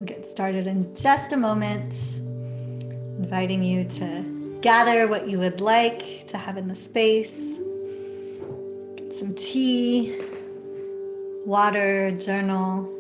We'll get started in just a moment, inviting you to gather what you would like to have in the space. Get some tea, water, journal.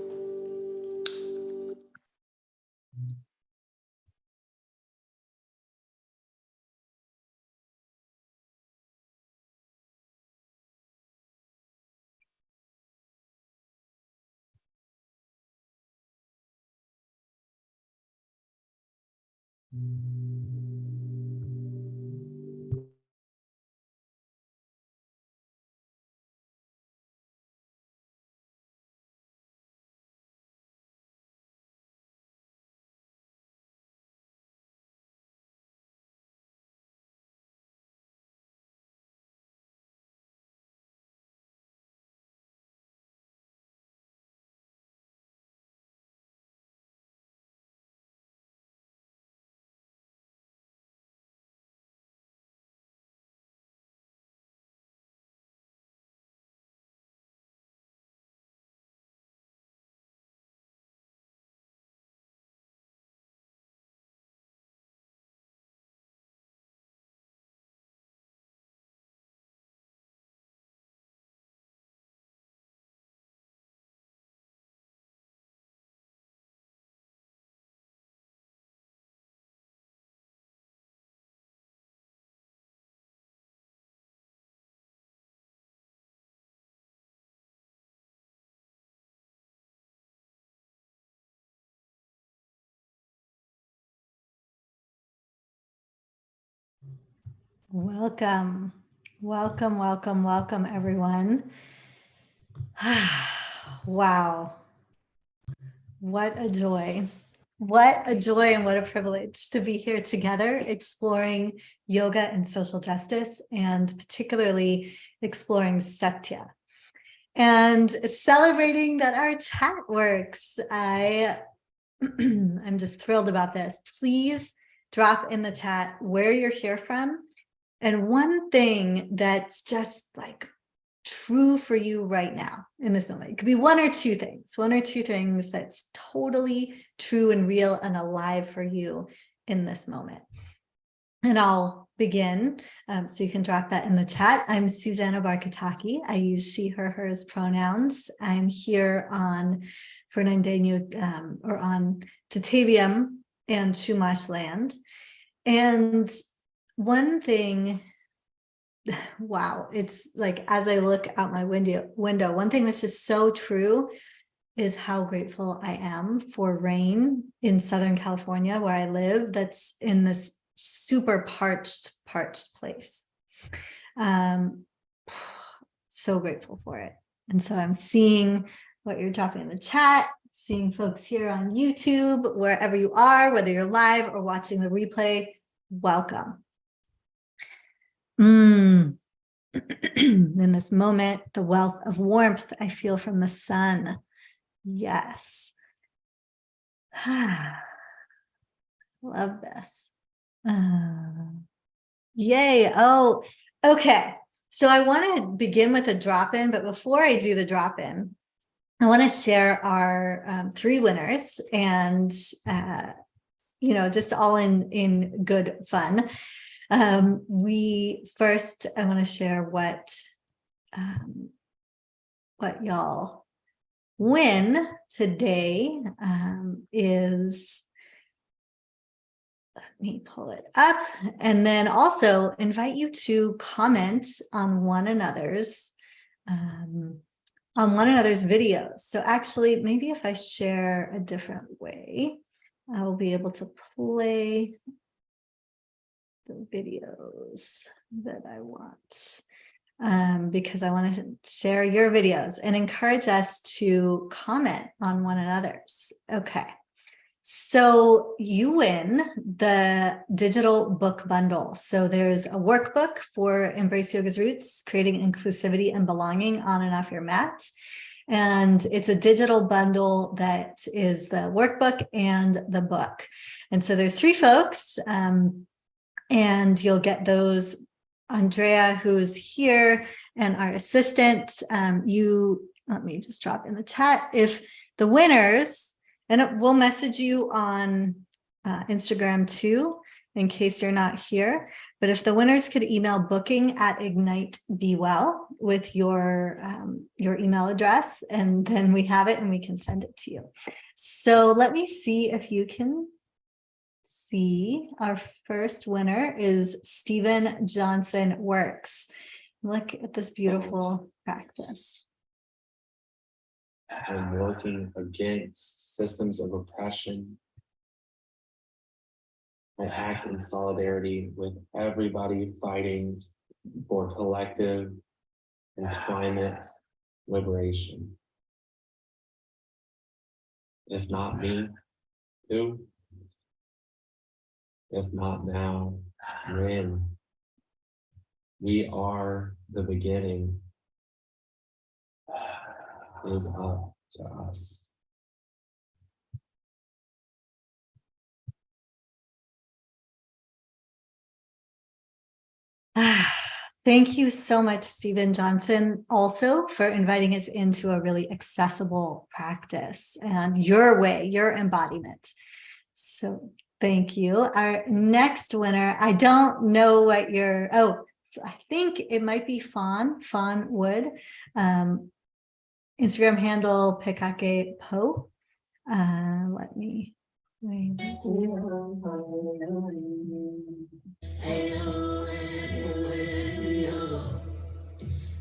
Welcome, welcome, welcome, welcome, everyone. Wow, what a joy. What a joy and what a privilege to be here together exploring yoga and social justice, and particularly exploring Satya and celebrating that our chat works. I'm just thrilled about this. Please drop in the chat where you're here from and one thing that's just like true for you right now in this moment. It could be one or two things that's totally true and real and alive for you in this moment. And I'll begin, so you can drop that in the chat. I'm Susanna Barkataki. I use she, her, hers pronouns. I'm here on Fernandinho, or on Tataviam and Chumash land. And one thing, wow, it's like as I look out my window, one thing that's just so true is how grateful I am for rain in Southern California, where I live, that's in this super parched place. So grateful for it. And so I'm seeing what you're dropping in the chat, seeing folks here on YouTube, wherever you are, whether you're live or watching the replay, welcome. In this moment, the wealth of warmth I feel from the sun. Yes. Love this. Yay. Oh, okay. So I want to begin with a drop-in, but before I do the drop-in, I want to share our 3 winners, and just all in good fun. I want to share what y'all win today is, let me pull it up, and then also invite you to comment on one another's videos. So actually, maybe if I share a different way, I will be able to play the videos that I want, because I want to share your videos and encourage us to comment on one another's. Okay. So you win the digital book bundle. So there's a workbook for Embrace Yoga's Roots, Creating Inclusivity and Belonging on and off your mat. And it's a digital bundle that is the workbook and the book. And so there's 3 folks, and you'll get those. Andrea, who's here, and our assistant, let me just drop in the chat. If the winners we'll message you on Instagram too, in case you're not here. But if the winners could email booking@Ignite Be Well with your email address, and then we have it and we can send it to you. So let me see if you can see. Our first winner is Stephen Johnson Works. Look at this beautiful practice. And working against systems of oppression. I act in solidarity with everybody fighting for collective and climate liberation. If not me, who? If not now, when? We are the beginning. It is up to us. Thank you so much, Stephen Johnson, also for inviting us into a really accessible practice and your way, your embodiment. So thank you. Our next winner, I don't know what your, I think it might be Fawn Wood. Instagram handle Pikake Po. Let me play that.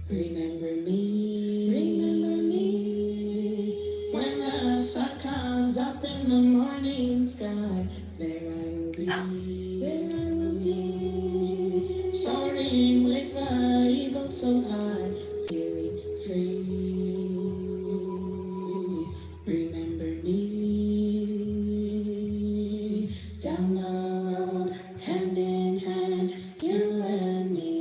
Remember me when the sun comes up in the morning sky. There I will be, there I will be, soaring with the eagle so high, feeling free. Remember me down the road, hand in hand, you and me.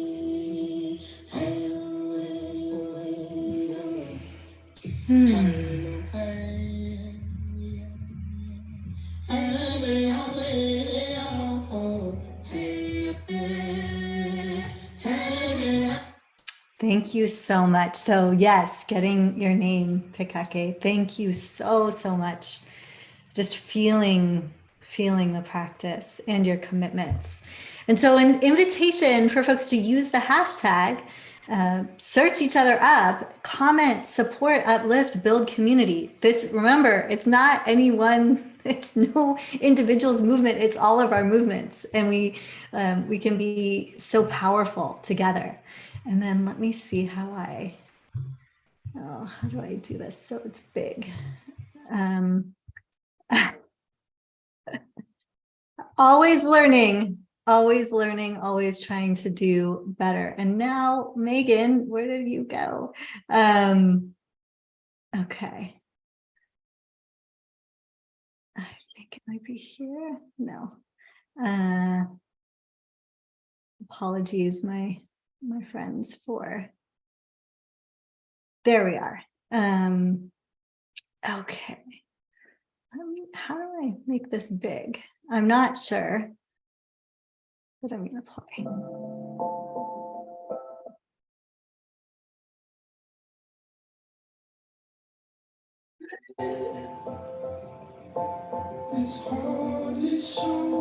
Thank you so much. So yes, getting your name, Pikake. Thank you so, so much. Just feeling the practice and your commitments. And so an invitation for folks to use the hashtag, search each other up, comment, support, uplift, build community. This, remember, it's not any one, it's no individual's movement, it's all of our movements. And we can be so powerful together. And then let me see how do I do this so it's big? Always learning, always trying to do better. And now, Megan, where did you go? Okay. I think it might be here. No. Apologies, my friends, for. There we are. Okay. How do I make this big? I'm not sure, but I'm going to play. It's hardly so.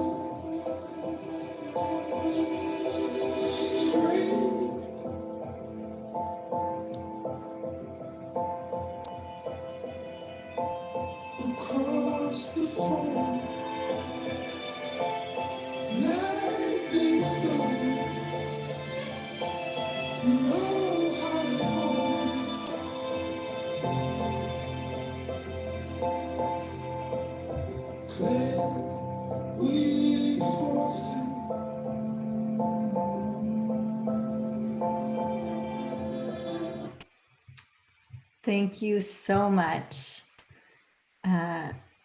Across the phone, life is slow. You know how to hold. Claire, we forfeit. Thank you so much,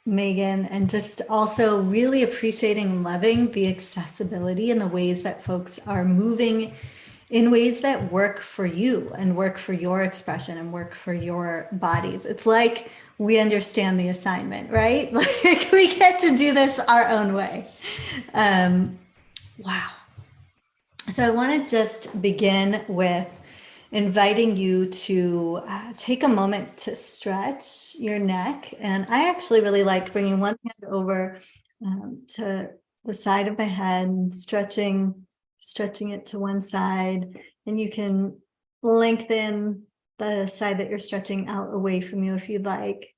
Megan, and just also really appreciating and loving the accessibility and the ways that folks are moving in ways that work for you and work for your expression and work for your bodies. It's like we understand the assignment, right? Like we get to do this our own way. Wow. So I want to just begin with inviting you to take a moment to stretch your neck. And I actually really like bringing one hand over to the side of my head, stretching it to one side, and you can lengthen the side that you're stretching out away from you if you'd like.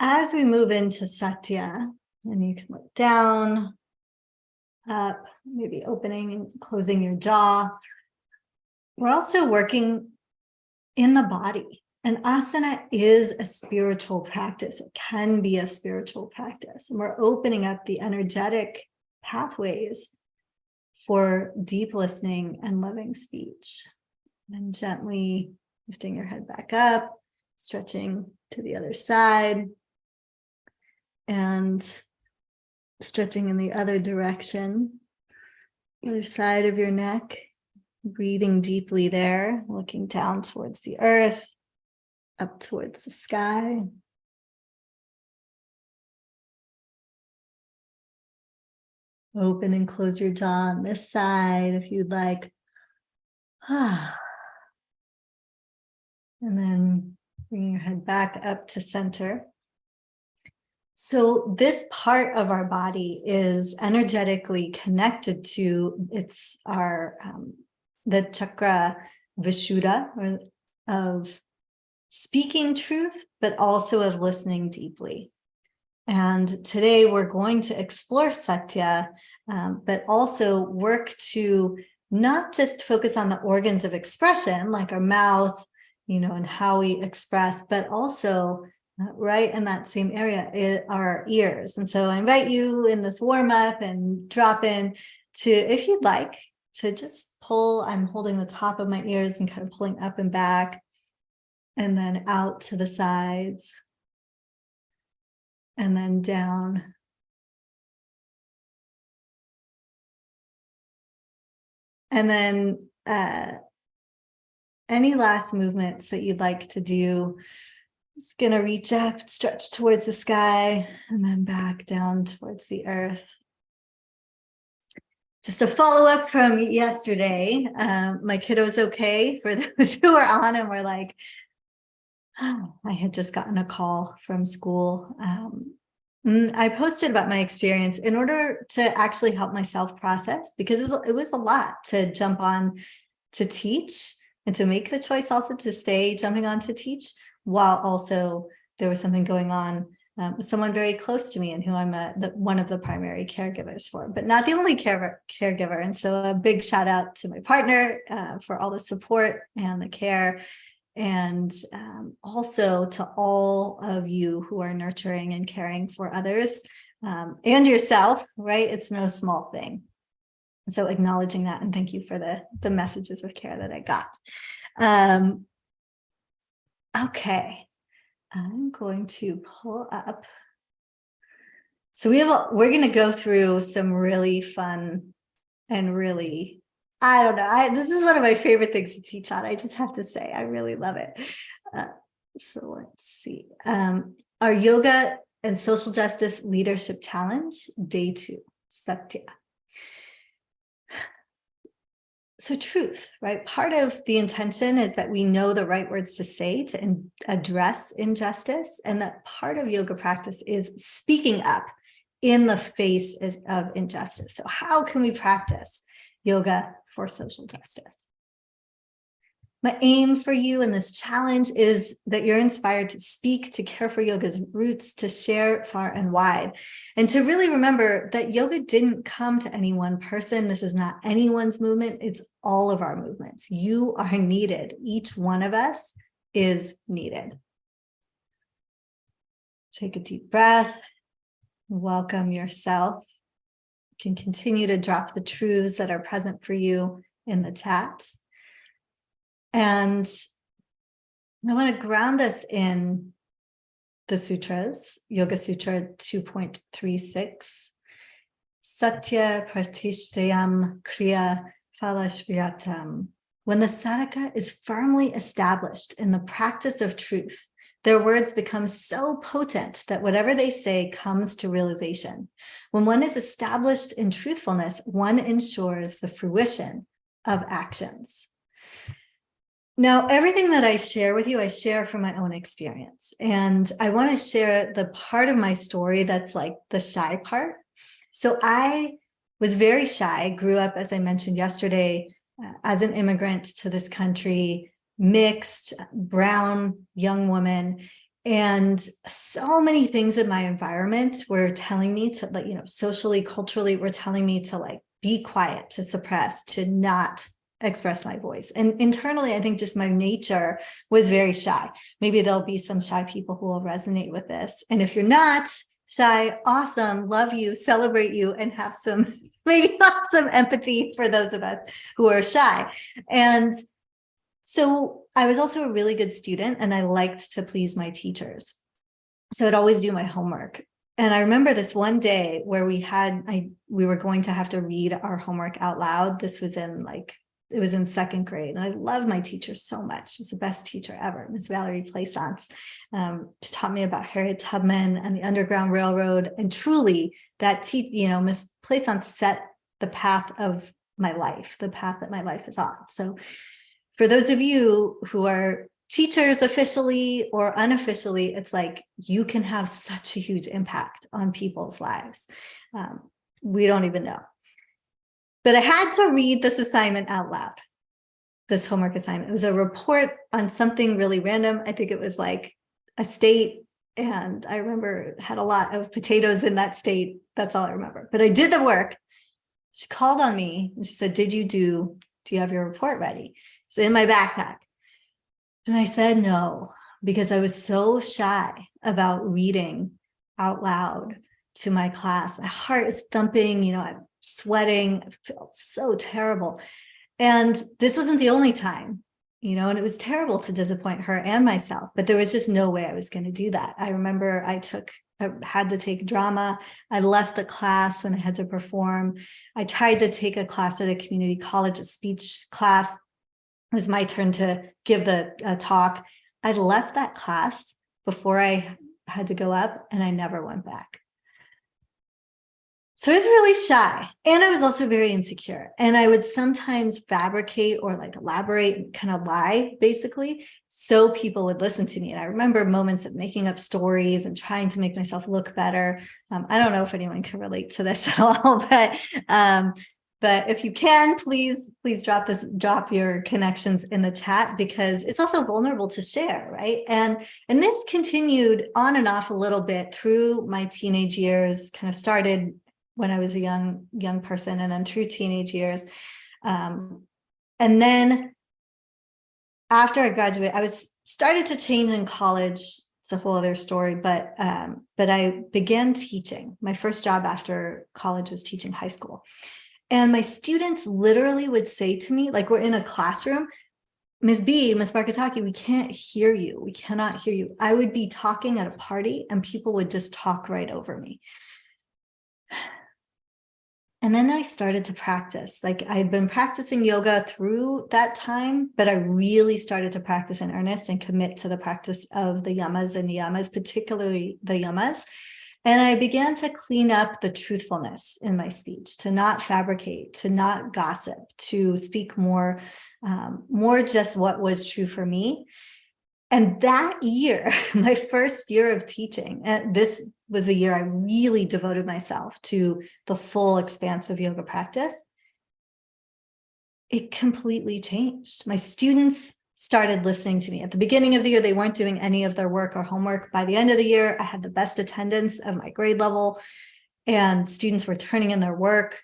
As we move into Satya, and you can look down, up, maybe opening and closing your jaw. We're also working in the body. And asana is a spiritual practice. It can be a spiritual practice. And we're opening up the energetic pathways for deep listening and loving speech. And gently lifting your head back up, stretching to the other side, and stretching in the other direction, other side of your neck, breathing deeply there, looking down towards the earth, up towards the sky. Open and close your jaw on this side if you'd like. And then bring your head back up to center. So this part of our body is energetically connected to the chakra Vishuddha, or of speaking truth, but also of listening deeply. And today we're going to explore Satya, but also work to not just focus on the organs of expression, like our mouth, and how we express, but also right in that same area are our ears. And so I invite you in this warm up and drop in to, if you'd like, to just pull. I'm holding the top of my ears and kind of pulling up and back, and then out to the sides, and then down. And then any last movements that you'd like to do. It's going to reach up, stretch towards the sky, and then back down towards the earth. Just a follow-up from yesterday. My kiddo's okay, for those who are on and were like, oh, I had just gotten a call from school. I posted about my experience in order to actually help myself process, because it was a lot to jump on to teach and to make the choice also to stay jumping on to teach, while also there was something going on with someone very close to me and who I'm one of the primary caregivers for, but not the only caregiver. And so a big shout out to my partner for all the support and the care, and also to all of you who are nurturing and caring for others and yourself, right? It's no small thing. So acknowledging that, and thank you for the messages of care that I got. Okay, I'm going to pull up. So we're going to go through some really fun and really, I don't know, this is one of my favorite things to teach on. I just have to say, I really love it. So let's see. Our Yoga and Social Justice Leadership Challenge, Day 2, Satya. So truth, right? Part of the intention is that we know the right words to say to address injustice, and that part of yoga practice is speaking up in the face of injustice. So how can we practice yoga for social justice? My aim for you in this challenge is that you're inspired to speak, to care for yoga's roots, to share far and wide, and to really remember that yoga didn't come to any one person. This is not anyone's movement. It's all of our movements. You are needed. Each one of us is needed. Take a deep breath. Welcome yourself. You can continue to drop the truths that are present for you in the chat. And I want to ground us in the sutras, Yoga Sutra 2.36. Satya pratishtayam kriya phalashvyatam. When the sadhaka is firmly established in the practice of truth, their words become so potent that whatever they say comes to realization. When one is established in truthfulness, one ensures the fruition of actions. Now, everything that I share with you, I share from my own experience. And I want to share the part of my story that's like the shy part. So I was very shy, grew up, as I mentioned yesterday, as an immigrant to this country, mixed, brown, young woman. And so many things in my environment were telling me to, like, socially, culturally, were telling me to like be quiet, to suppress, to not express my voice. And internally, I think just my nature was very shy. Maybe there'll be some shy people who will resonate with this. And if you're not shy, awesome, love you, celebrate you, and have some, maybe have some empathy for those of us who are shy. And so I was also a really good student, and I liked to please my teachers. So I'd always do my homework. And I remember this one day where we were going to have to read our homework out loud. This was it was in second grade. And I love my teacher so much. She's the best teacher ever, Miss Valerie Plaisance. She taught me about Harriet Tubman and the Underground Railroad. And truly that Miss Plaisance set the path of my life, the path that my life is on. So for those of you who are teachers officially or unofficially, it's like you can have such a huge impact on people's lives. We don't even know. But I had to read this assignment out loud, this homework assignment. It was a report on something really random. I think it was like a state. And I remember it had a lot of potatoes in that state. That's all I remember. But I did the work. She called on me and she said, do you have your report ready? It's in my backpack. And I said no, because I was so shy about reading out loud to my class. My heart is thumping, I'm sweating. I felt so terrible. And this wasn't the only time, and it was terrible to disappoint her and myself, but there was just no way I was going to do that. I remember I had to take drama. I left the class when I had to perform. I tried to take a class at a community college, a speech class. It was my turn to give the talk. I left that class before I had to go up, and I never went back. So I was really shy, and I was also very insecure, and I would sometimes fabricate or like elaborate and kind of lie, basically, so people would listen to me. And I remember moments of making up stories and trying to make myself look better. I don't know if anyone can relate to this at all, but if you can, please drop your connections in the chat, because it's also vulnerable to share, right? And this continued on and off a little bit through my teenage years, kind of started when I was a young person, and then through teenage years. And then after I graduated, I was started to change in college. It's a whole other story, but I began teaching. My first job after college was teaching high school. And my students literally would say to me, like, we're in a classroom, Ms. Barkataki, we can't hear you. We cannot hear you. I would be talking at a party and people would just talk right over me. And then I started to practice. Like, I had been practicing yoga through that time, but I really started to practice in earnest and commit to the practice of the yamas and niyamas, particularly the yamas. And I began to clean up the truthfulness in my speech, to not fabricate, to not gossip, to speak more just what was true for me. And that year, my first year of teaching, and this was the year I really devoted myself to the full expanse of yoga practice, it completely changed. My students started listening to me. At the beginning of the year, they weren't doing any of their work or homework. By the end of the year, I had the best attendance of my grade level, and students were turning in their work.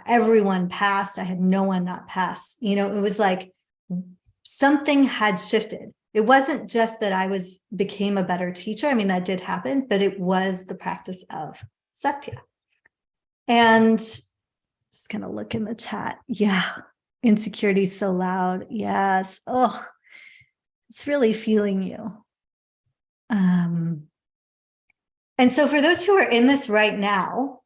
Everyone passed. I had no one not pass. It was like something had shifted. It wasn't just that I became a better teacher. I mean, that did happen, but it was the practice of Satya. And just gonna look in the chat. Yeah, insecurity is so loud. Yes. Oh, it's really feeling you. And so for those who are in this right now,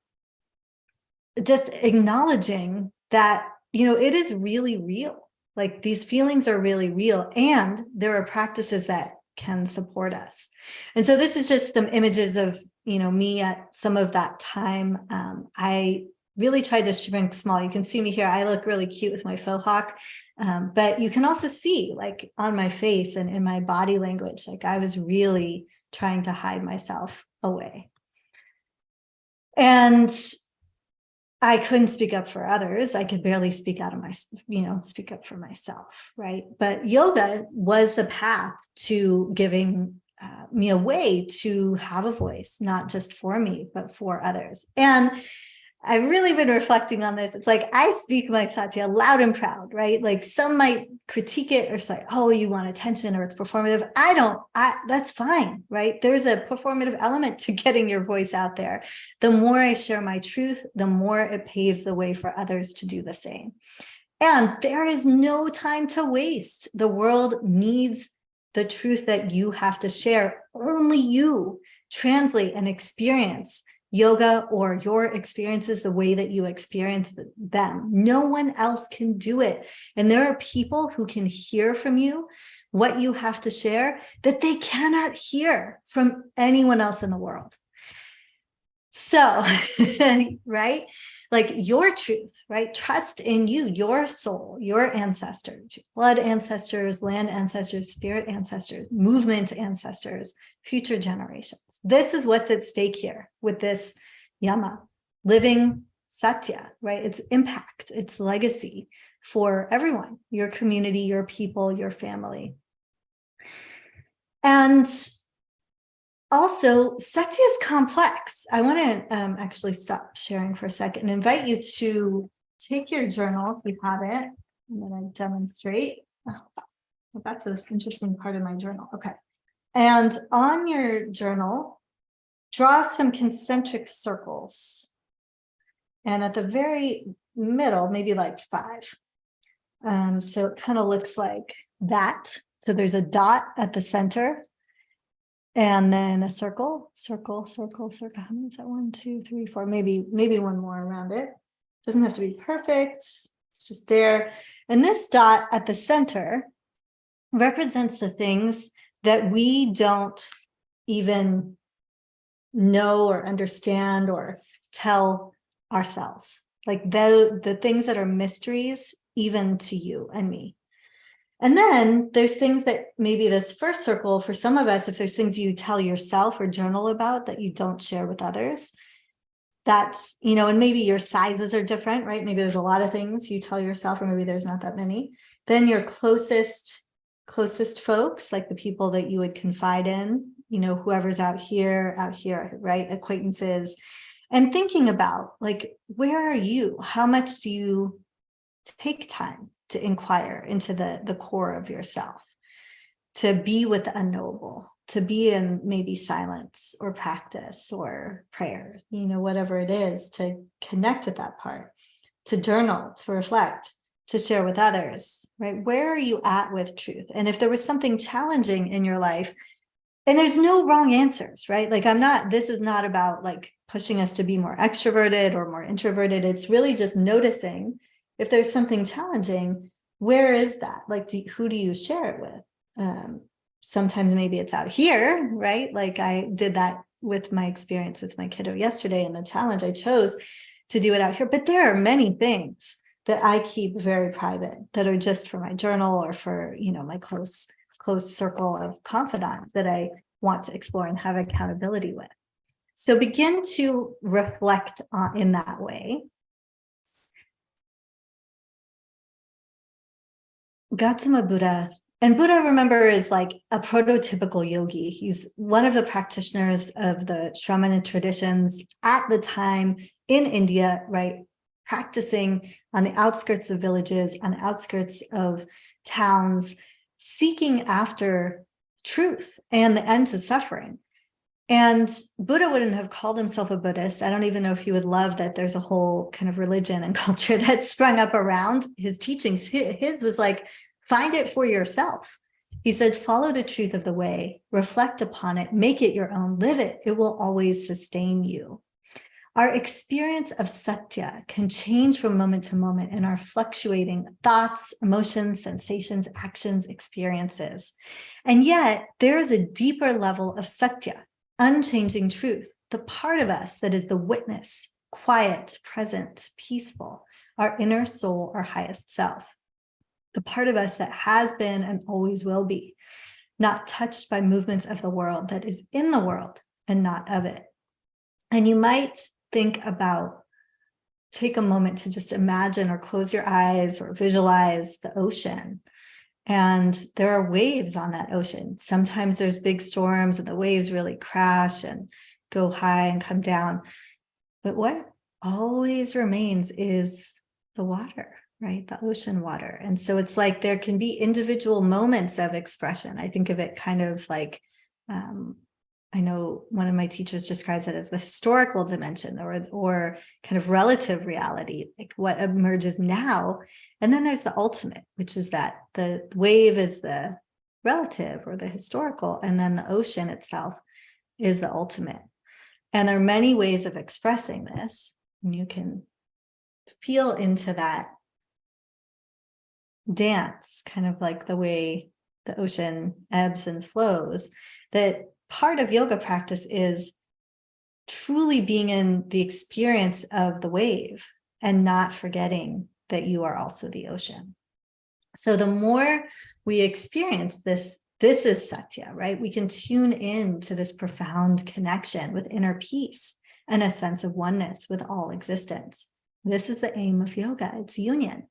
just acknowledging that, it is really real. Like, these feelings are really real, and there are practices that can support us. And so this is just some images of, me at some of that time. I really tried to shrink small. You can see me here. I look really cute with my faux hawk. But you can also see like on my face and in my body language, like I was really trying to hide myself away. And I couldn't speak up for others. I could barely speak out of my, speak up for myself, right? But yoga was the path to giving me a way to have a voice, not just for me, but for others. And I've really been reflecting on this. It's like, I speak my Satya loud and proud, right? Like some might critique it or say, oh, you want attention or it's performative. That's fine, right? There's a performative element to getting your voice out there. The more I share my truth, the more it paves the way for others to do the same. And there is no time to waste. The world needs the truth that you have to share. Only you translate and experience yoga or your experiences the way that you experience them. No one else can do it. And there are people who can hear from you what you have to share that they cannot hear from anyone else in the world. So, right? Like your truth, right? Trust in you, your soul, your ancestors, blood ancestors, land ancestors, spirit ancestors, movement ancestors, future generations. This is what's at stake here with this yama, living Satya, right? It's impact, it's legacy for everyone, your community, your people, your family. And also, Satya is complex. I want to actually stop sharing for a second and invite you to take your journal if you have it. I'm going to demonstrate. Oh, I got to this interesting part of my journal. Okay. And on your journal, draw some concentric circles. And at the very middle, maybe like 5. So it kind of looks like that. So there's a dot at the center. And then a circle, circle, circle, circle. How many is that? 1, 2, 3, 4, maybe one more around it. Doesn't have to be perfect. It's just there. And this dot at the center represents the things that we don't even know or understand or tell ourselves. Like the things that are mysteries, even to you and me. And then there's things that maybe this first circle, for some of us, if there's things you tell yourself or journal about that you don't share with others, that's, and maybe your sizes are different, right? Maybe there's a lot of things you tell yourself, or maybe there's not that many. Then your closest folks, like the people that you would confide in, whoever's out here, right? Acquaintances, and thinking about like, where are you? How much do you take time to inquire into the core of yourself, to be with the unknowable, to be in maybe silence or practice or prayer, whatever it is, to connect with that part, to journal, to reflect, to share with others, right? Where are you at with truth? And if there was something challenging in your life, and there's no wrong answers, right? Like this is not about like pushing us to be more extroverted or more introverted. It's really just noticing if there's something challenging, where is that? Like, who do you share it with? Sometimes maybe it's out here, right? Like I did that with my experience with my kiddo yesterday and the challenge. I chose to do it out here. But there are many things that I keep very private that are just for my journal or for, my close circle of confidants that I want to explore and have accountability with. So begin to reflect in that way. Gautama Buddha, and Buddha, remember, is like a prototypical yogi. He's one of the practitioners of the Shramana traditions at the time in India, right? Practicing on the outskirts of villages, on the outskirts of towns, seeking after truth and the end to suffering. And Buddha wouldn't have called himself a Buddhist. I don't even know if he would love that there's a whole kind of religion and culture that sprung up around his teachings. His was like, find it for yourself. He said, follow the truth of the way, reflect upon it, make it your own, live it. It will always sustain you. Our experience of Satya can change from moment to moment in our fluctuating thoughts, emotions, sensations, actions, experiences. And yet there is a deeper level of Satya, unchanging truth, the part of us that is the witness, quiet, present, peaceful, our inner soul, our highest self, the part of us that has been and always will be, not touched by movements of the world, that is in the world and not of it. And you might think about, take a moment to just imagine or close your eyes or visualize the ocean. And there are waves on that ocean. Sometimes there's big storms and the waves really crash and go high and come down. But what always remains is the water, right? The ocean water. And so it's like there can be individual moments of expression. I think of it kind of like, I know one of my teachers describes it as the historical dimension or kind of relative reality, like what emerges now. And then there's the ultimate, which is that the wave is the relative or the historical, and then the ocean itself is the ultimate. And there are many ways of expressing this. And you can feel into that dance, kind of like the way the ocean ebbs and flows, that part of yoga practice is truly being in the experience of the wave and not forgetting that you are also the ocean. So the more we experience this is Satya, right? We can tune in to this profound connection with inner peace and a sense of oneness with all existence. This is the aim of yoga. It's union.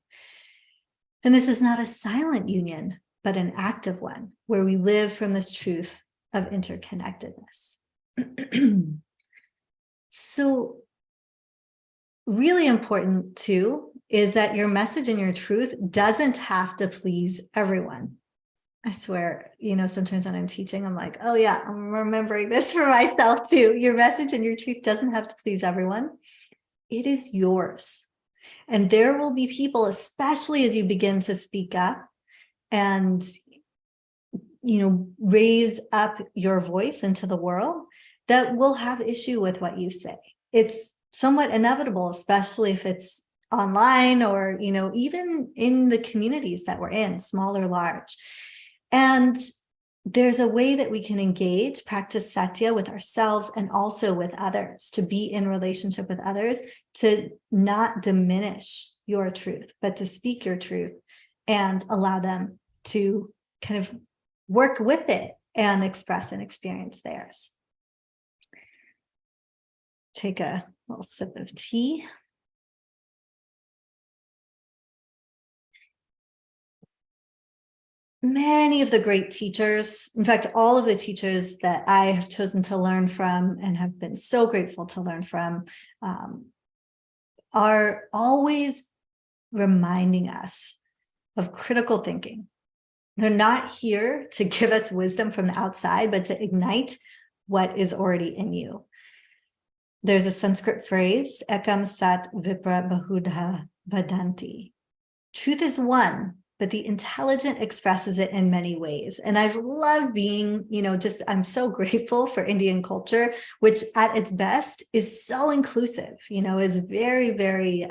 And this is not a silent union, but an active one where we live from this truth of interconnectedness. So really important too is that your message and your truth doesn't have to please everyone. I swear, sometimes when I'm teaching, I'm like, oh yeah, I'm remembering this for myself too. Your message and your truth doesn't have to please everyone. It is yours. And there will be people, especially as you begin to speak up and raise up your voice into the world, that will have issue with what you say. It's somewhat inevitable, especially if it's online or, even in the communities that we're in, small or large. And there's a way that we can engage, practice Satya with ourselves and also with others, to be in relationship with others, to not diminish your truth, but to speak your truth and allow them to kind of work with it and express and experience theirs. Take a little sip of tea. Many of the great teachers, in fact, all of the teachers that I have chosen to learn from and have been so grateful to learn from, are always reminding us of critical thinking. They're not here to give us wisdom from the outside, but to ignite what is already in you. There's a Sanskrit phrase, ekam sat vipra bahudha vadanti. Truth is one, but the intelligent expresses it in many ways. And I've loved being, I'm so grateful for Indian culture, which at its best is so inclusive, is very, very,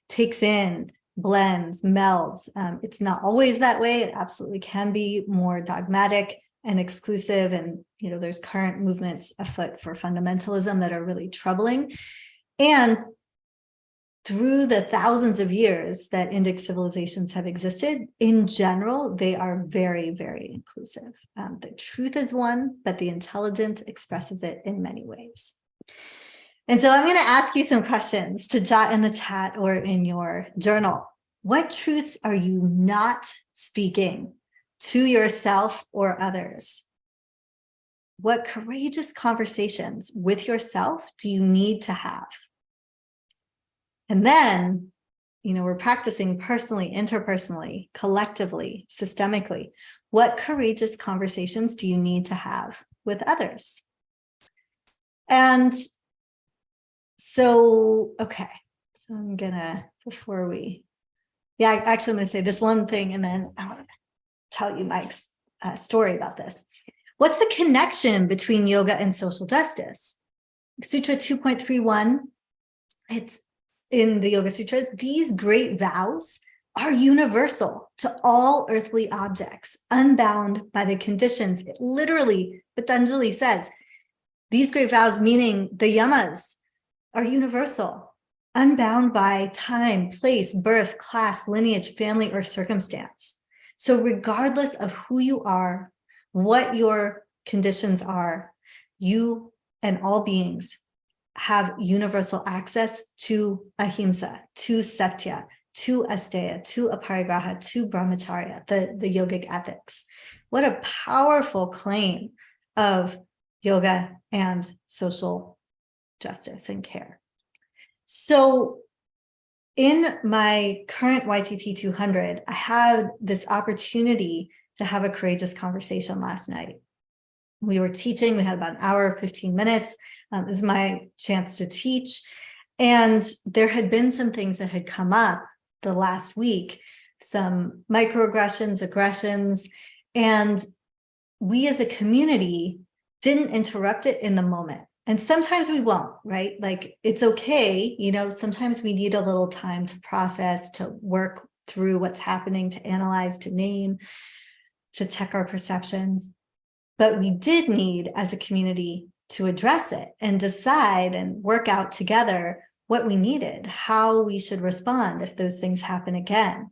takes in, blends, melds. It's not always that way. It absolutely can be more dogmatic and exclusive. And, there's current movements afoot for fundamentalism that are really troubling. And through the thousands of years that Indic civilizations have existed, in general, they are very, very inclusive. The truth is one, but the intelligent expresses it in many ways. And so I'm going to ask you some questions to jot in the chat or in your journal. What truths are you not speaking to yourself or others? What courageous conversations with yourself do you need to have? And then, we're practicing personally, interpersonally, collectively, systemically. What courageous conversations do you need to have with others? And so, okay. So I'm gonna, before we, actually I'm gonna say this one thing and then I want to tell you my story about this. What's the connection between yoga and social justice? Sutra 2.31, it's in the Yoga Sutras, these great vows are universal to all earthly objects, unbound by the conditions. It literally, Patanjali says, these great vows, meaning the yamas, are universal, unbound by time, place, birth, class, lineage, family, or circumstance. So regardless of who you are, what your conditions are, you and all beings have universal access to ahimsa, to satya, to asteya, to aparigraha, to brahmacharya, the yogic ethics. What a powerful claim of yoga and social justice and care. So in my current YTT 200, I had this opportunity to have a courageous conversation last night. We were teaching, we had about an hour, 15 minutes. This is my chance to teach. And there had been some things that had come up the last week, some microaggressions, aggressions, and we as a community didn't interrupt it in the moment. And sometimes we won't, right? Like, it's okay. You know, sometimes we need a little time to process, to work through what's happening, to analyze, to name, to check our perceptions. But we did need, as a community, to address it and decide and work out together what we needed, how we should respond if those things happen again.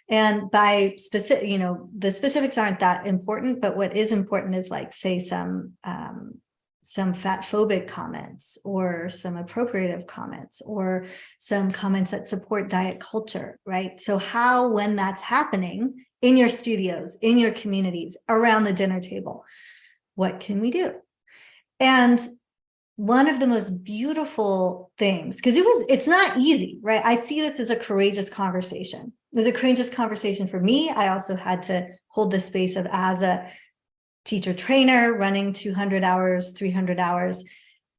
And by specific, you know, the specifics aren't that important, but what is important is, like, say, some fat phobic comments, or some appropriative comments, or some comments that support diet culture, right? So how, when that's happening in your studios, in your communities, around the dinner table, what can we do? And one of the most beautiful things, because it's not easy, right? I see this as a courageous conversation. It was a courageous conversation for me. I also had to hold the space of, as a teacher trainer running 200 hours, 300 hours,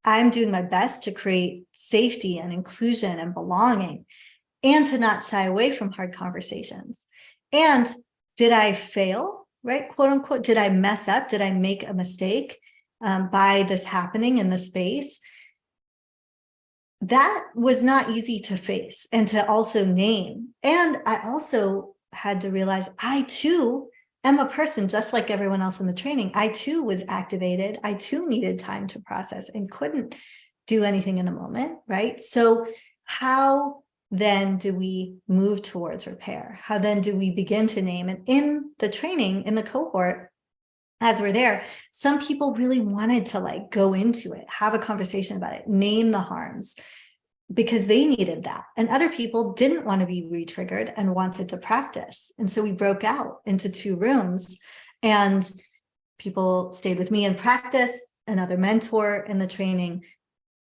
I'm doing my best to create safety and inclusion and belonging, and to not shy away from hard conversations. And did I fail, right? Quote unquote, did I mess up? Did I make a mistake by this happening in the space? That was not easy to face and to also name. And I also had to realize I too am a person just like everyone else in the training. I too was activated. I too needed time to process and couldn't do anything in the moment, right? So how then do we move towards repair? How then do we begin to name? And in the training, in the cohort, as we're there, some people really wanted to, like, go into it, have a conversation about it, name the harms, because they needed that. And other people didn't want to be re-triggered and wanted to practice. And so we broke out into 2 rooms, and people stayed with me in practice. Another mentor in the training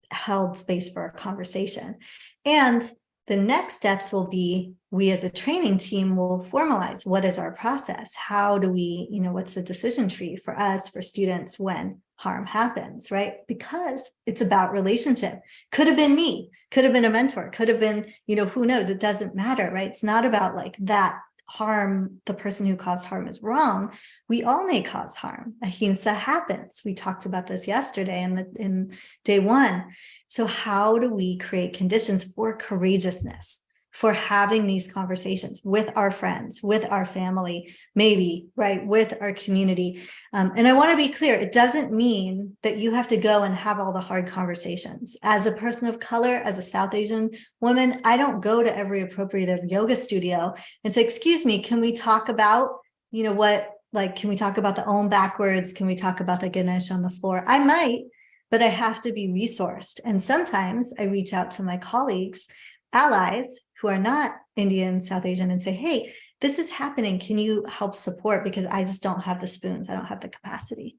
held space for a conversation. And the next steps will be, we as a training team will formalize, what is our process? How do we, you know, what's the decision tree for us, for students, when harm happens, right? Because it's about relationship. Could have been me, could have been a mentor, could have been, you know, who knows? It doesn't matter, right? It's not about, like, that harm, the person who caused harm is wrong. We all may cause harm. Ahimsa happens. We talked about this yesterday in day 1. So how do we create conditions for courageousness, for having these conversations with our friends, with our family, maybe, right, with our community? And I want to be clear, it doesn't mean that you have to go and have all the hard conversations. As a person of color, as a South Asian woman, I don't go to every appropriative yoga studio and say, excuse me, can we talk about, you know, what, like, can we talk about the Om backwards? Can we talk about the Ganesh on the floor? I might, but I have to be resourced. And sometimes I reach out to my colleagues, allies who are not Indian, South Asian, and say, hey, this is happening. Can you help support? Because I just don't have the spoons. I don't have the capacity.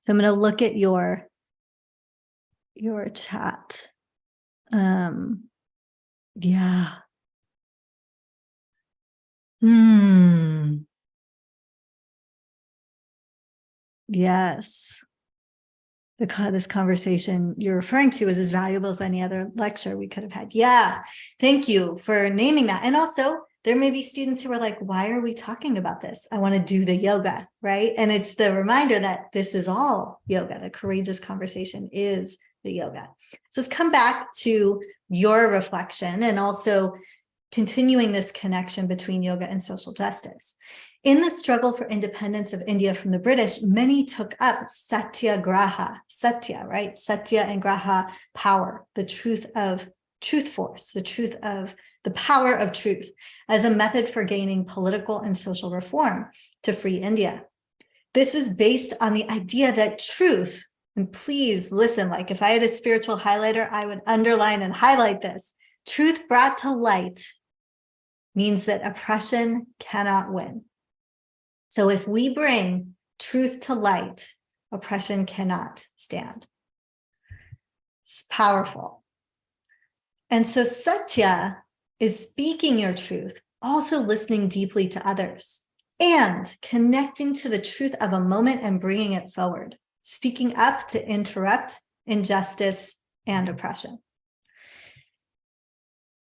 So I'm going to look at your chat. Yeah. Yes. This conversation you're referring to is as valuable as any other lecture we could have had. Yeah, thank you for naming that. And also, there may be students who are like, why are we talking about this? I want to do the yoga, right? And it's the reminder that this is all yoga. The courageous conversation is the yoga. So let's come back to your reflection and also continuing this connection between yoga and social justice. In the struggle for independence of India from the British, many took up satyagraha, satya, right? Satya and graha, power, the truth force, the power of truth as a method for gaining political and social reform to free India. This was based on the idea that truth, and please listen, like if I had a spiritual highlighter, I would underline and highlight this. Truth brought to light means that oppression cannot win. So if we bring truth to light, oppression cannot stand. It's powerful. And so Satya is speaking your truth, also listening deeply to others, and connecting to the truth of a moment and bringing it forward, speaking up to interrupt injustice and oppression.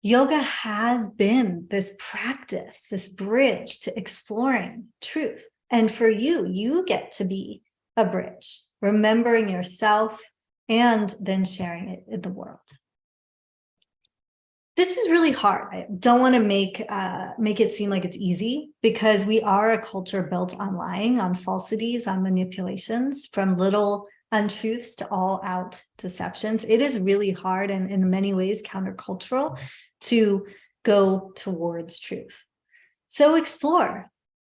Yoga has been this practice, this bridge to exploring truth. And for you, you get to be a bridge, remembering yourself and then sharing it in the world. This is really hard. I don't want to make it seem like it's easy, because we are a culture built on lying, on falsities, on manipulations, from little untruths to all out deceptions. It is really hard and in many ways countercultural to go towards truth. So explore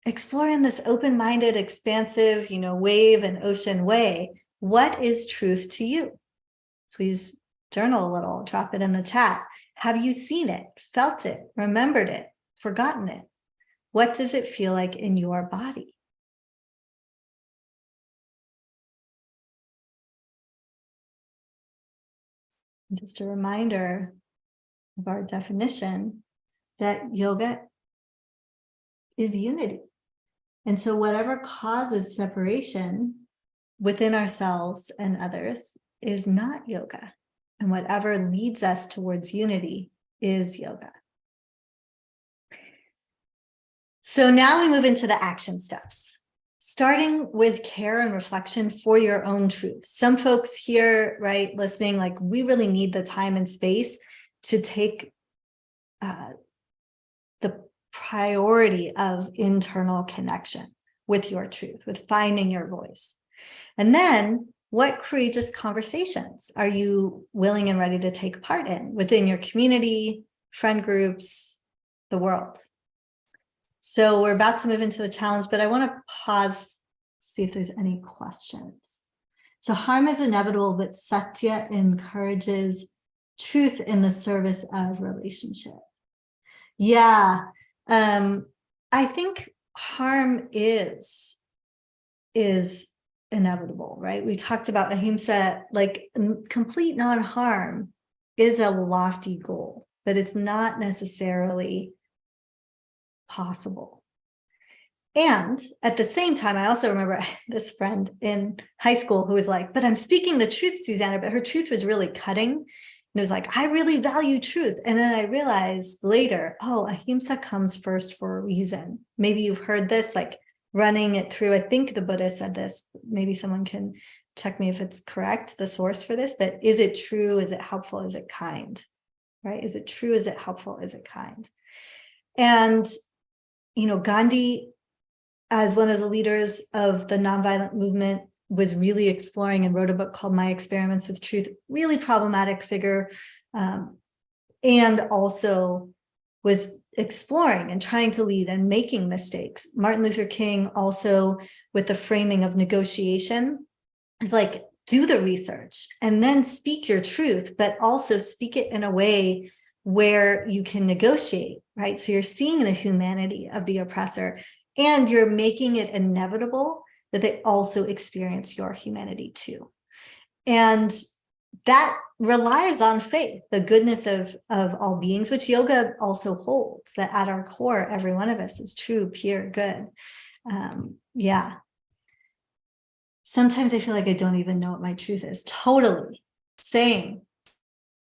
in this open-minded, expansive, wave and ocean way. What is truth to you? Please journal a little, drop it in the chat. Have you seen it, felt it, remembered it, forgotten it? What does it feel like in your body? Just a reminder of our definition that yoga is unity. And so whatever causes separation within ourselves and others is not yoga. And whatever leads us towards unity is yoga. So now we move into the action steps, starting with care and reflection for your own truth. Some folks here, right, listening, like we really need the time and space to take the priority of internal connection with your truth, with finding your voice. And then what courageous conversations are you willing and ready to take part in within your community, friend groups, the world? So we're about to move into the challenge, but I want to pause, see if there's any questions. So harm is inevitable, but Satya encourages truth in the service of relationship. Yeah, I think harm is inevitable, right? We talked about ahimsa, like complete non-harm is a lofty goal, but it's not necessarily possible. And at the same time, I also remember this friend in high school who was like, but I'm speaking the truth, Susanna, but her truth was really cutting. And it was like, I really value truth. And then I realized later, oh, ahimsa comes first for a reason. Maybe you've heard this, like running it through. I think the Buddha said this. Maybe someone can check me if it's correct, the source for this, but is it true? Is it helpful? Is it kind? Right? Is it true? Is it helpful? Is it kind? And, Gandhi, as one of the leaders of the nonviolent movement, was really exploring and wrote a book called My Experiments with Truth, really problematic figure, and also was exploring and trying to lead and making mistakes. Martin Luther King also, with the framing of negotiation, is like, do the research and then speak your truth, but also speak it in a way where you can negotiate, right? So you're seeing the humanity of the oppressor and you're making it inevitable that they also experience your humanity too. And that relies on faith, the goodness of all beings, which yoga also holds, that at our core, every one of us is true, pure, good. Yeah. Sometimes I feel like I don't even know what my truth is. Totally. Same.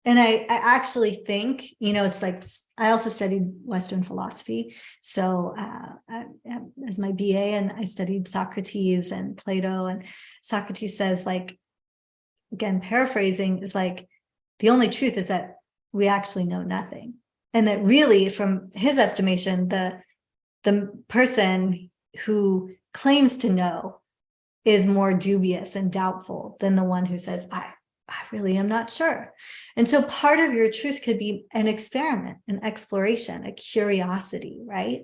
And I actually think, it's like, I also studied Western philosophy. So as my BA, and I studied Socrates and Plato, and Socrates says, like, again, paraphrasing, is like, the only truth is that we actually know nothing. And that really, from his estimation, the person who claims to know is more dubious and doubtful than the one who says, I really am not sure. And so part of your truth could be an experiment, an exploration, a curiosity, right?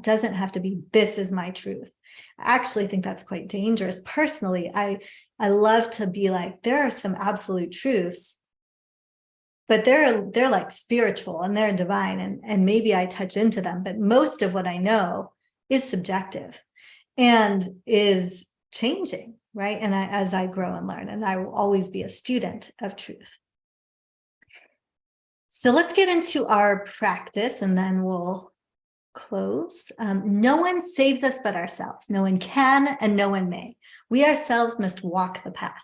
Doesn't have to be, this is my truth. I actually think that's quite dangerous. Personally, I love to be like, there are some absolute truths, but they're like spiritual and they're divine, and maybe I touch into them, but most of what I know is subjective and is changing, right? And as I grow and learn, and I will always be a student of truth. So let's get into our practice and then we'll close. No one saves us but ourselves. No one can and no one may. We ourselves must walk the path.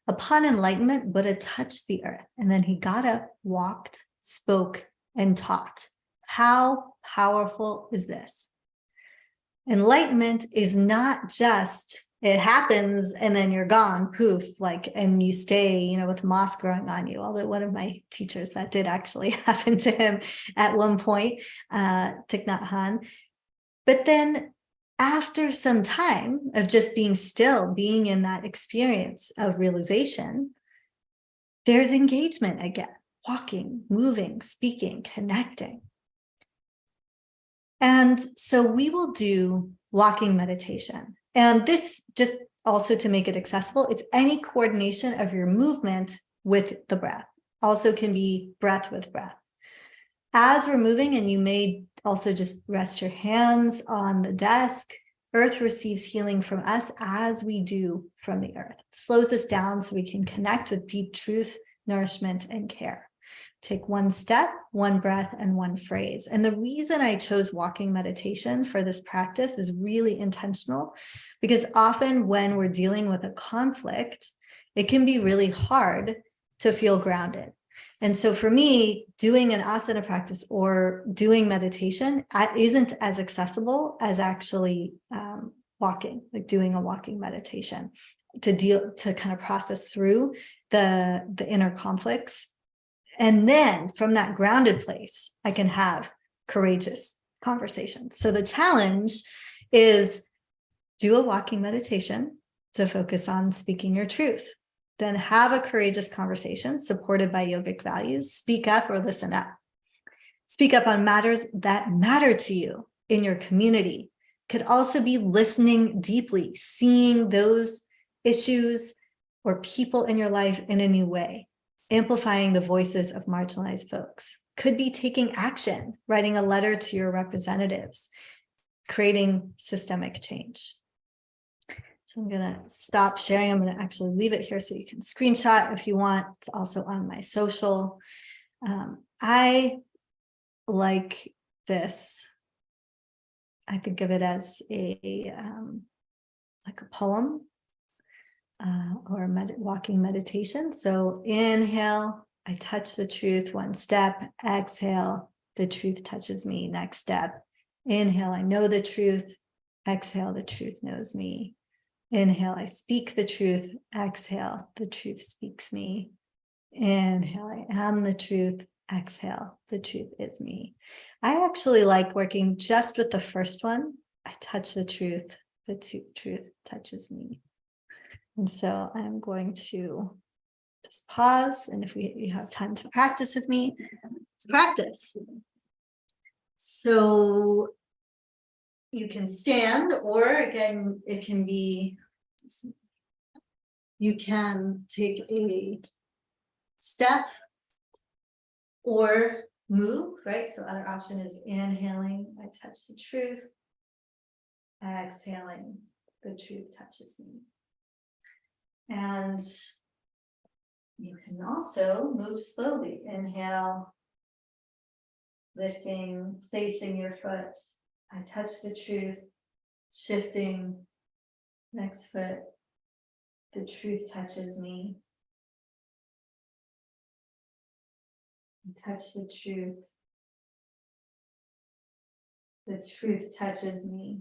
Upon enlightenment, Buddha touched the earth, and then he got up, walked, spoke, and taught. How powerful is this? Enlightenment is not just, it happens and then you're gone, poof, like, and you stay, you know, with moss growing on you. Although one of my teachers, that did actually happen to him at one point, Thich Nhat Hanh. But then after some time of just being still, being in that experience of realization, there's engagement again, walking, moving, speaking, connecting. And so we will do walking meditation. And this, just also to make it accessible, it's any coordination of your movement with the breath. Also can be breath with breath. As we're moving, and you may also just rest your hands on the desk, earth receives healing from us as we do from the earth. It slows us down so we can connect with deep truth, nourishment, and care. Take one step, one breath, and one phrase. And the reason I chose walking meditation for this practice is really intentional, because often when we're dealing with a conflict, it can be really hard to feel grounded. And so for me, doing an asana practice or doing meditation isn't as accessible as actually walking, like doing a walking meditation to kind of process through the inner conflicts. And then from that grounded place, I can have courageous conversations. So the challenge is do a walking meditation to focus on speaking your truth. Then have a courageous conversation supported by yogic values. Speak up or listen up. Speak up on matters that matter to you in your community. Could also be listening deeply, seeing those issues or people in your life in a new way, amplifying the voices of marginalized folks. Could be taking action, writing a letter to your representatives, creating systemic change. So I'm going to stop sharing. I'm going to actually leave it here so you can screenshot if you want. It's also on my social. I like this. I think of it as like a poem or walking meditation. So inhale, I touch the truth, one step. Exhale, the truth touches me, next step. Inhale, I know the truth. Exhale, the truth knows me. Inhale, I speak the truth. Exhale, the truth speaks me. Inhale, I am the truth. Exhale, the truth is me. I actually like working just with the first one. I touch the truth truth touches me. And so I'm going to just pause. And if you have time to practice with me, let's practice. So you can stand, or again, it can be, you can take a step or move, right? So other option is inhaling, I touch the truth. Exhaling, the truth touches me. And you can also move slowly. Inhale, lifting, placing your foot. I touch the truth, shifting, next foot. The truth touches me. I touch the truth. The truth touches me.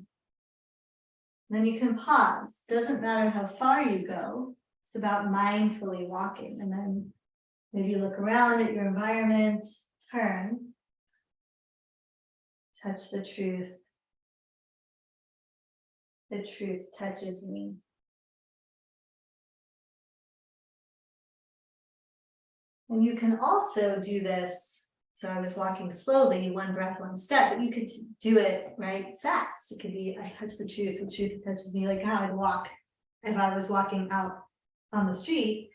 Then you can pause. Doesn't matter how far you go. It's about mindfully walking. And then maybe look around at your environment, turn, touch the truth. the truth touches me. And you can also do this. So I was walking slowly, one breath, one step, but you could do it right fast. It could be, I touch the truth touches me, like how I'd walk if I was walking out on the street.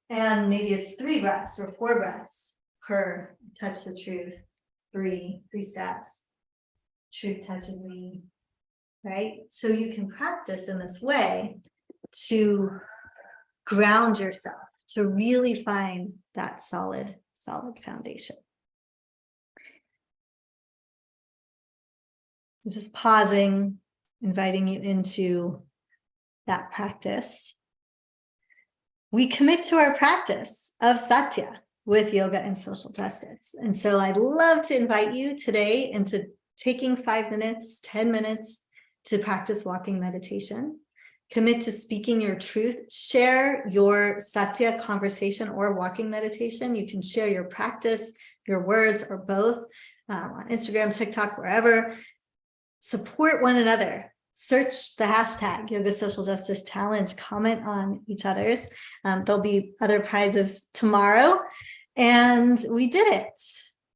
And maybe it's 3 breaths or 4 breaths per touch the truth, three steps. Truth touches me, right? So you can practice in this way to ground yourself, to really find that solid foundation. Just pausing, inviting you into that practice. We commit to our practice of Satya with yoga and social justice. And so I'd love to invite you today into taking 5 minutes, 10 minutes to practice walking meditation. Commit to speaking your truth. Share your Satya conversation or walking meditation. You can share your practice, your words, or both on Instagram, TikTok, wherever. Support one another. Search the hashtag Yoga Social Justice Challenge. Comment on each other's. There'll be other prizes tomorrow. And we did it.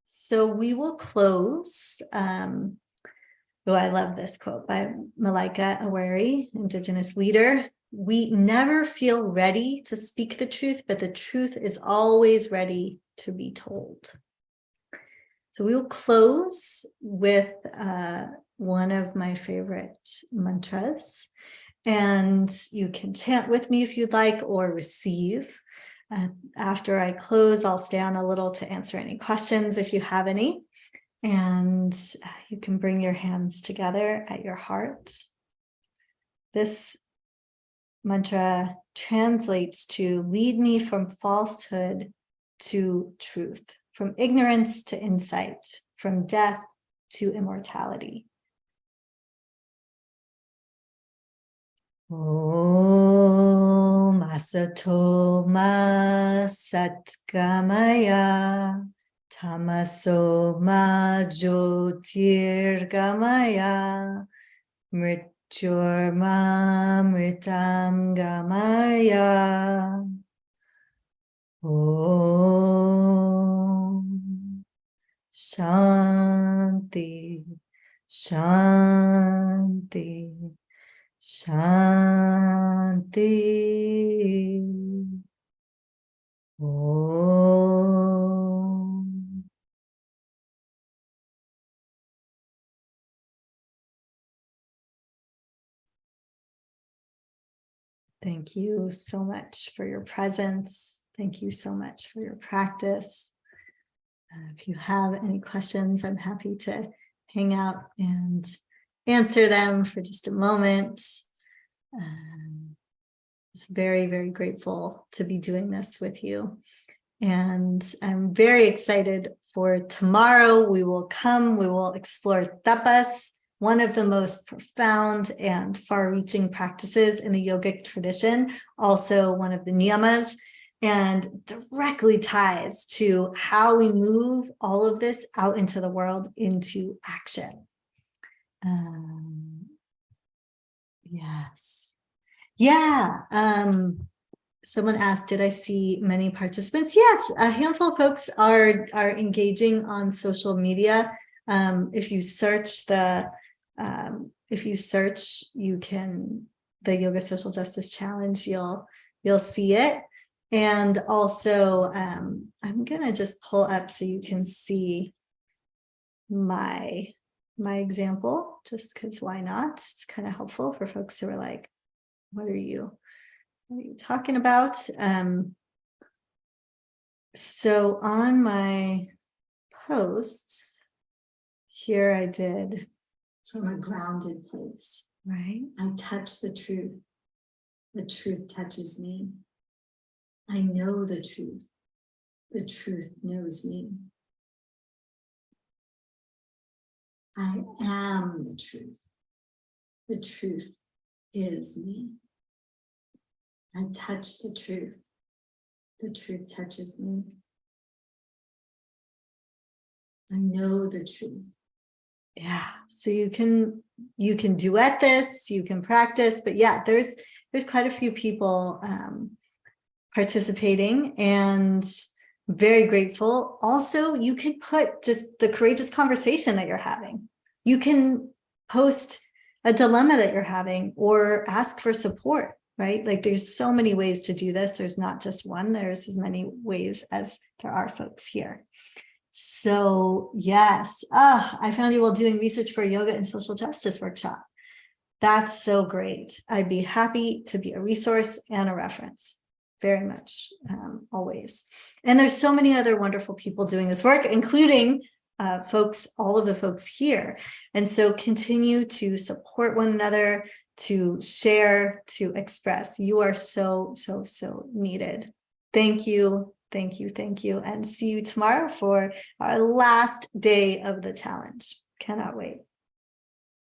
So we will close. I love this quote by Malika Awari, Indigenous leader. We never feel ready to speak the truth, but the truth is always ready to be told. So we will close with one of my favorite mantras, and you can chant with me if you'd like, or receive. After I close, I'll stay on a little to answer any questions if you have any. And you can bring your hands together at your heart. This mantra translates to lead me from falsehood to truth, from ignorance to insight, from death to immortality. Om Asato Ma Satgamaya Tamaso Ma Jyotirgamaya Mrityurma Mritam Gamaya. Om Shanti Shanti Shanti. Om. Thank you so much for your presence. Thank you so much for your practice. If you have any questions, I'm happy to hang out and answer them for just a moment. Just very, very grateful to be doing this with you. And I'm very excited for tomorrow. We will explore tapas, one of the most profound and far-reaching practices in the yogic tradition, also one of the niyamas, and directly ties to how we move all of this out into the world, into action. Yes. Yeah. Someone asked, did I see many participants? Yes, a handful of folks are engaging on social media. If you search the Yoga Social Justice Challenge, you'll see it. And also, I'm gonna just pull up so you can see my example, just because why not? It's kind of helpful for folks who are like, what are you talking about? So on my posts here, I did from a grounded place, right? I touch the truth touches me. I know the truth knows me. I am the truth is me. I touch the truth touches me. I know the Yeah, so you can duet this, you can practice, but yeah, there's quite a few people participating, and very grateful. Also, you could put just the courageous conversation that you're having. You can post a dilemma that you're having or ask for support, right? Like there's so many ways to do this. There's not just one, there's as many ways as there are folks here. So yes, I found you while doing research for a yoga and social justice workshop. That's so great. I'd be happy to be a resource and a reference. Very much, always. And there's so many other wonderful people doing this work, including folks, all of the folks here. And so continue to support one another, to share, to express. You are so, so, so needed. Thank you. Thank you. Thank you. And see you tomorrow for our last day of the challenge. Cannot wait.